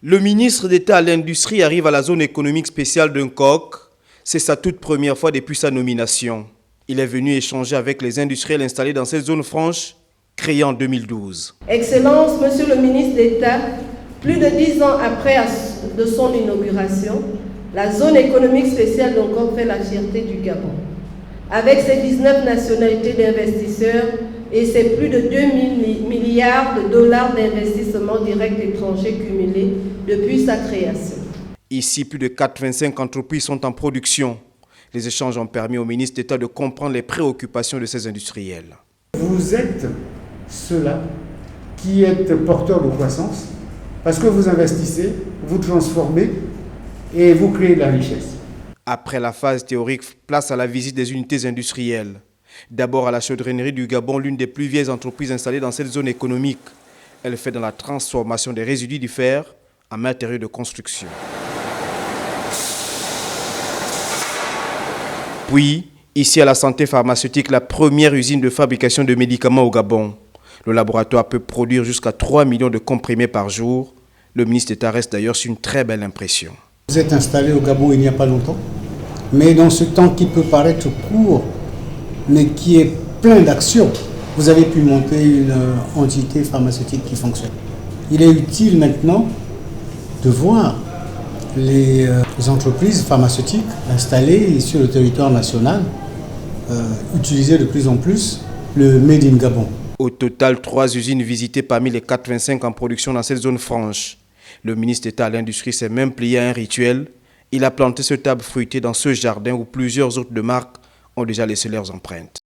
Le ministre d'État à l'Industrie arrive à la zone économique spéciale d'Uncock. C'est sa toute première fois depuis sa nomination. Il est venu échanger avec les industriels installés dans cette zone franche, créée en 2012. Excellence, Monsieur le ministre d'État, plus de 10 ans après de son inauguration, la zone économique spéciale d'Uncock fait la fierté du Gabon. Avec ses 19 nationalités d'investisseurs et ses plus de 2 000 milliards de dollars d'investissements directs étrangers cumulés depuis sa création. Ici, plus de 85 entreprises sont en production. Les échanges ont permis au ministre d'État de comprendre les préoccupations de ces industriels. Vous êtes ceux-là qui êtes porteurs de croissance parce que vous investissez, vous transformez et vous créez de la richesse. Après la phase théorique, place à la visite des unités industrielles. D'abord à la chaudronnerie du Gabon, l'une des plus vieilles entreprises installées dans cette zone économique. Elle fait dans la transformation des résidus du fer en matériaux de construction. Puis, ici à la santé pharmaceutique, la première usine de fabrication de médicaments au Gabon. Le laboratoire peut produire jusqu'à 3 millions de comprimés par jour. Le ministre d'État reste d'ailleurs sur une très belle impression. Vous êtes installé au Gabon il n'y a pas longtemps, mais dans ce temps qui peut paraître court, mais qui est plein d'actions, vous avez pu monter une entité pharmaceutique qui fonctionne. Il est utile maintenant de voir les entreprises pharmaceutiques installées sur le territoire national utiliser de plus en plus le Made in Gabon. Au total, 3 usines visitées parmi les 85 en production dans cette zone franche. Le ministre d'État à l'Industrie s'est même plié à un rituel. Il a planté ce arbre fruité dans ce jardin où plusieurs autres marques ont déjà laissé leurs empreintes.